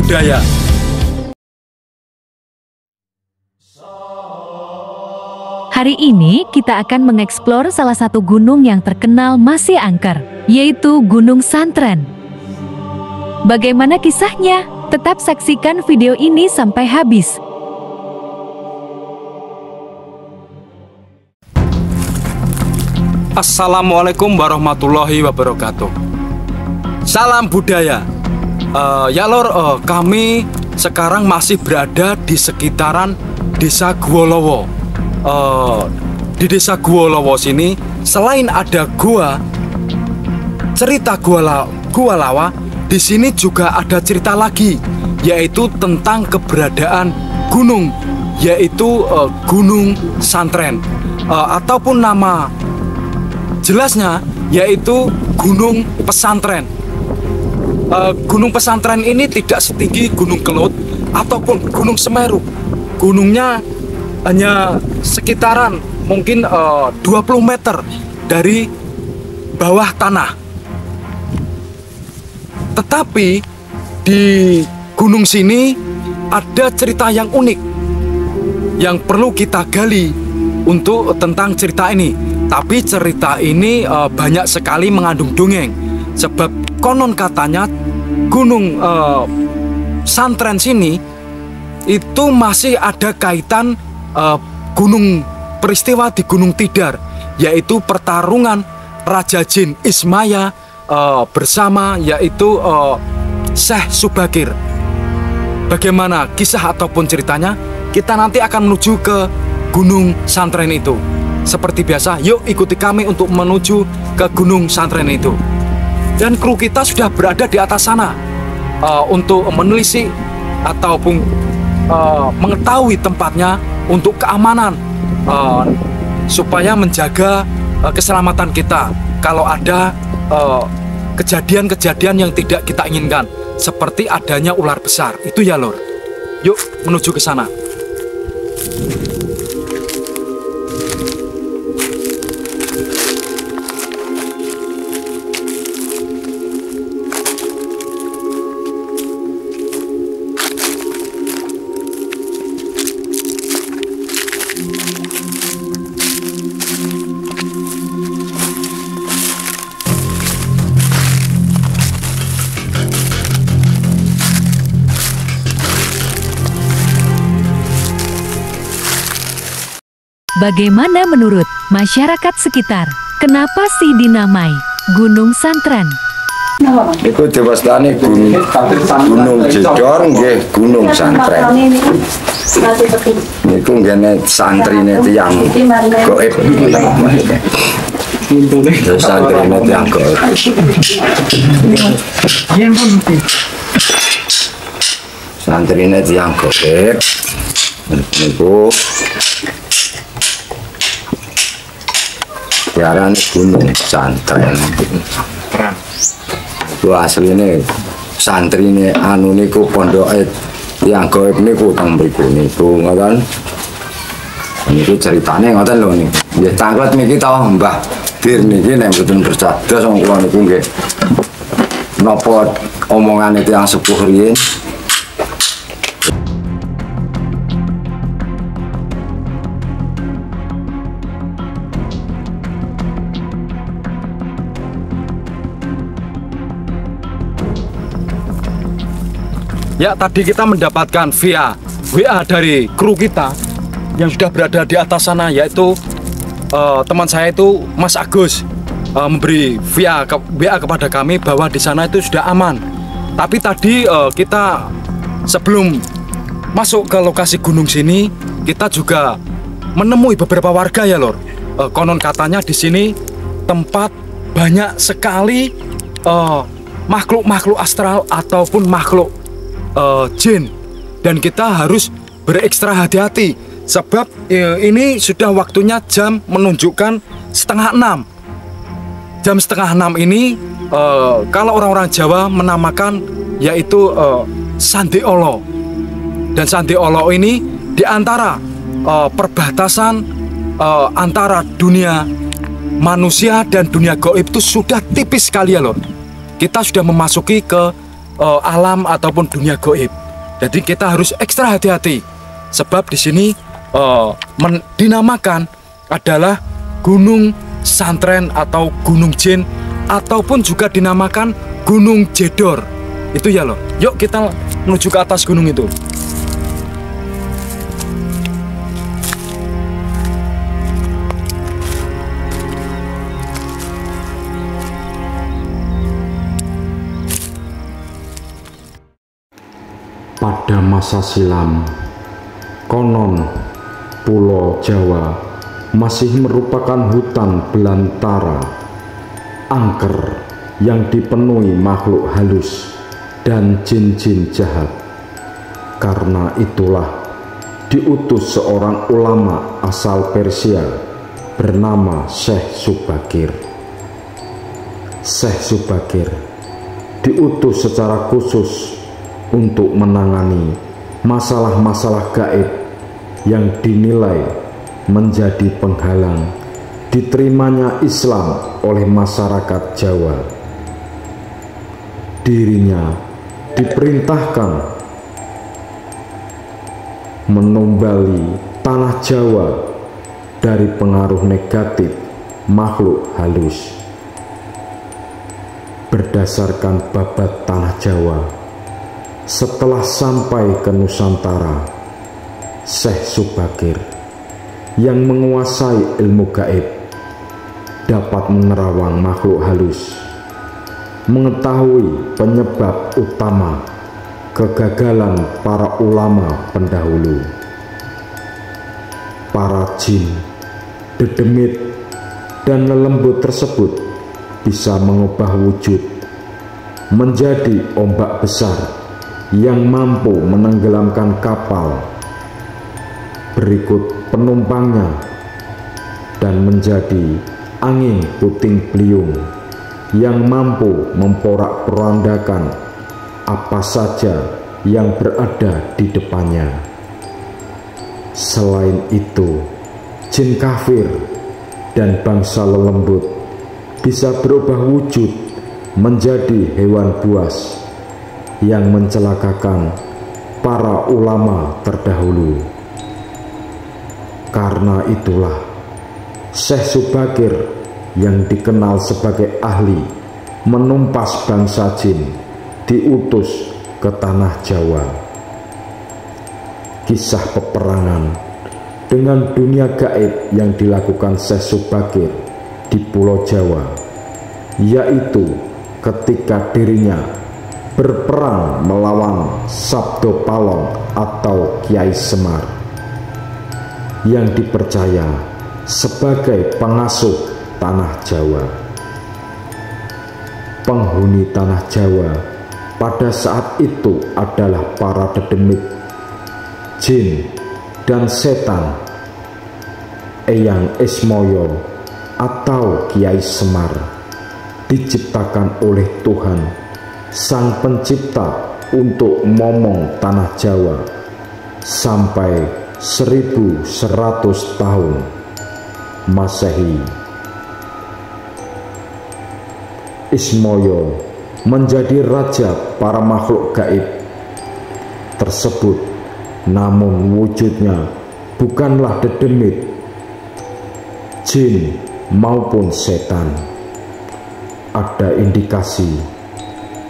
budaya. Hari ini kita akan mengeksplor salah satu gunung yang terkenal masih angker, yaitu Gunung Santren. Bagaimana kisahnya? Tetap saksikan video ini sampai habis. Assalamualaikum warahmatullahi wabarakatuh. Salam budaya. Ya lor, kami sekarang masih berada di sekitaran Desa Guolowo. Di Desa Guolowo sini, selain ada gua, cerita Gua Lawa, di sini juga ada cerita lagi, yaitu tentang keberadaan gunung, yaitu Gunung Santren, ataupun nama jelasnya yaitu Gunung Pesantren. Gunung Pesantren ini tidak setinggi Gunung Kelut ataupun Gunung Semeru. Gunungnya hanya sekitaran mungkin 20 meter dari bawah tanah. Tetapi di gunung sini ada cerita yang unik yang perlu kita gali untuk tentang cerita ini. Tapi cerita ini banyak sekali mengandung dongeng, sebab konon katanya Gunung Santren sini itu masih ada kaitan peristiwa di Gunung Tidar, yaitu pertarungan Raja Jin Ismaya bersama yaitu Syekh Subakir. Bagaimana kisah ataupun ceritanya? Kita nanti akan menuju ke Gunung Santren itu. Seperti biasa, yuk ikuti kami untuk menuju ke Gunung Santren itu. Dan kru kita sudah berada di atas sana untuk menelisik ataupun mengetahui tempatnya untuk keamanan, supaya menjaga keselamatan kita kalau ada kejadian-kejadian yang tidak kita inginkan, seperti adanya ular besar. Itu ya lor. Yuk menuju ke sana. Bagaimana menurut masyarakat sekitar? Kenapa sih dinamai Gunung Santren? Iku diwastani Gunung Jedor nggih Gunung Santren. Niku nggene santrine tiyang gaib. Santrine tiyang gaib. Santrine tiyang gaib. Niku diarani Gunung Santren. Itu asline santrine anu niku pondoke tiyang gaib niku teng mriku niku ngoten. Niku ceritane ngoten lho niku. Nggih tanglet niki to Mbah Bir niki nek mboten bercados wong kula niku nggih napa omongane tiyang sepuh riyin. Ya, tadi kita mendapatkan via WA dari kru kita yang sudah berada di atas sana, yaitu teman saya itu Mas Agus memberi via WA kepada kami bahwa di sana itu sudah aman. Tapi tadi kita sebelum masuk ke lokasi gunung sini, kita juga menemui beberapa warga ya lor. Konon katanya di sini tempat banyak sekali makhluk-makhluk astral ataupun makhluk jin, dan kita harus berekstra hati-hati sebab ini sudah waktunya jam menunjukkan 5:30. Jam 5:30 ini kalau orang-orang Jawa menamakan yaitu Sande Olo, dan Sande Olo ini diantara perbatasan antara dunia manusia dan dunia gaib itu sudah tipis sekali ya lor. Kita sudah memasuki ke alam ataupun dunia goib. Jadi kita harus ekstra hati-hati. Sebab di sini dinamakan adalah Gunung Santren atau Gunung Jin, ataupun juga dinamakan Gunung Jedor. Itu ya loh. Yuk kita menuju ke atas gunung itu. Pada masa silam, konon Pulau Jawa masih merupakan hutan belantara, angker yang dipenuhi makhluk halus dan jin-jin jahat. Karena itulah diutus seorang ulama asal Persia bernama Syekh Subagir. Syekh Subagir diutus secara khusus untuk menangani masalah-masalah gaib yang dinilai menjadi penghalang diterimanya Islam oleh masyarakat Jawa. Dirinya diperintahkan menombali tanah Jawa dari pengaruh negatif makhluk halus. Berdasarkan babat tanah Jawa, setelah sampai ke Nusantara, Syekh Subagir yang menguasai ilmu gaib dapat menerawang makhluk halus, mengetahui penyebab utama kegagalan para ulama pendahulu. Para jin, dedemit, dan lelembut tersebut bisa mengubah wujud menjadi ombak besar yang mampu menenggelamkan kapal berikut penumpangnya dan menjadi angin puting beliung yang mampu memporak-porandakan apa saja yang berada di depannya. Selain itu, jin kafir dan bangsa lelembut bisa berubah wujud menjadi hewan buas yang mencelakakan para ulama terdahulu. Karena itulah Syekh Subagir yang dikenal sebagai ahli menumpas bangsa jin diutus ke tanah Jawa. Kisah peperangan dengan dunia gaib yang dilakukan Syekh Subagir di Pulau Jawa, yaitu ketika dirinya berperang melawan Sabdo Palong atau Kiai Semar yang dipercaya sebagai pengasuh tanah Jawa. Penghuni tanah Jawa pada saat itu adalah para dedemit, jin, dan setan. Eyang Ismoyo atau Kiai Semar diciptakan oleh Tuhan Sang Pencipta untuk momong tanah Jawa sampai 1100 tahun Masehi. Ismoyo menjadi raja para makhluk gaib tersebut, namun wujudnya bukanlah dedemit, jin maupun setan. Ada indikasi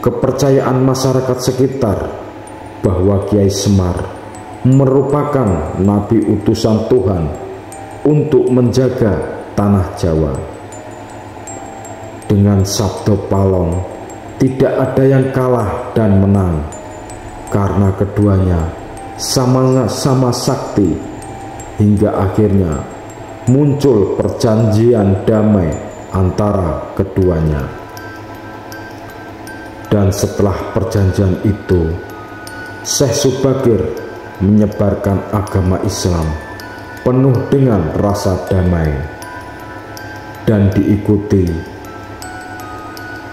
kepercayaan masyarakat sekitar bahwa Kiai Semar merupakan nabi utusan Tuhan untuk menjaga tanah Jawa. Dengan Sabdo Palong tidak ada yang kalah dan menang, karena keduanya sama-sama sakti, hingga akhirnya muncul perjanjian damai antara keduanya. Dan setelah perjanjian itu, Syekh Subagir menyebarkan agama Islam penuh dengan rasa damai dan diikuti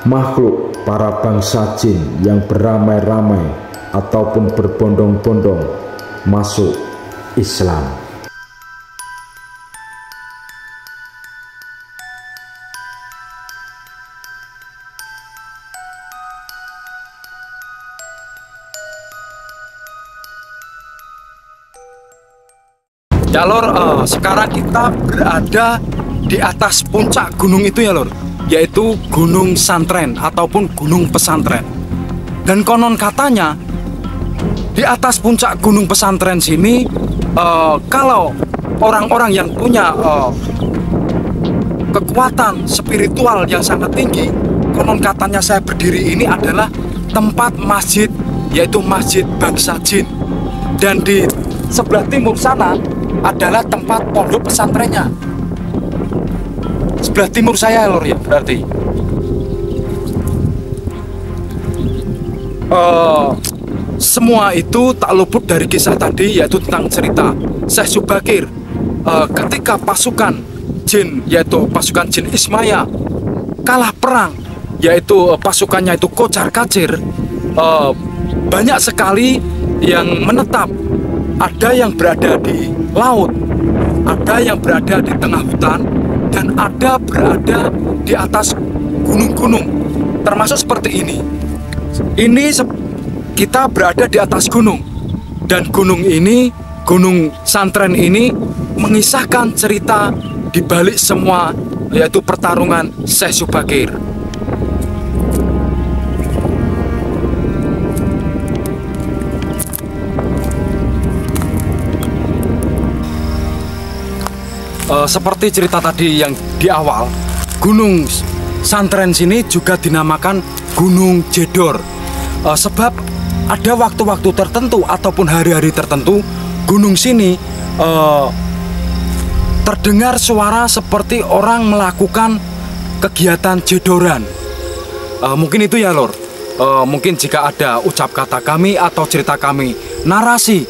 makhluk para bangsa jin yang beramai-ramai ataupun berbondong-bondong masuk Islam. Ya Lor, sekarang kita berada di atas puncak gunung itu ya Lor, yaitu Gunung Santren ataupun Gunung Pesantren. Dan konon katanya di atas puncak Gunung Pesantren sini, kalau orang-orang yang punya kekuatan spiritual yang sangat tinggi, konon katanya saya berdiri ini adalah tempat masjid, yaitu Masjid Bangsa Jin. Dan di sebelah timur sana adalah tempat pondok pesantrennya. Sebelah timur saya Lor ya berarti. Semua itu tak luput dari kisah tadi, yaitu tentang cerita Syekh Subakir ketika pasukan jin, yaitu pasukan jin Ismaya, kalah perang, yaitu pasukannya itu kocar kacir. Banyak sekali yang menetap, ada yang berada di laut, ada yang berada di tengah hutan, dan ada berada di atas gunung-gunung, termasuk seperti ini. Ini kita berada di atas gunung, dan gunung ini, Gunung Santren ini, mengisahkan cerita di balik semua, yaitu pertarungan Syekh Subakir. Seperti cerita tadi yang di awal, Gunung Santren sini juga dinamakan Gunung Jedor, sebab ada waktu-waktu tertentu ataupun hari-hari tertentu gunung sini terdengar suara seperti orang melakukan kegiatan jedoran. Mungkin itu ya Lor. Mungkin jika ada ucap kata kami atau cerita kami, narasi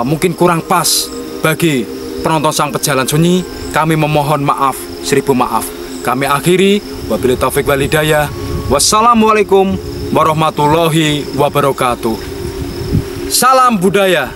mungkin kurang pas bagi penonton Sang Pejalan Sunyi, kami memohon maaf, 1000 maaf. Kami akhiri, wabillahi taufik wal hidayah. Wassalamualaikum warahmatullahi wabarakatuh. Salam budaya.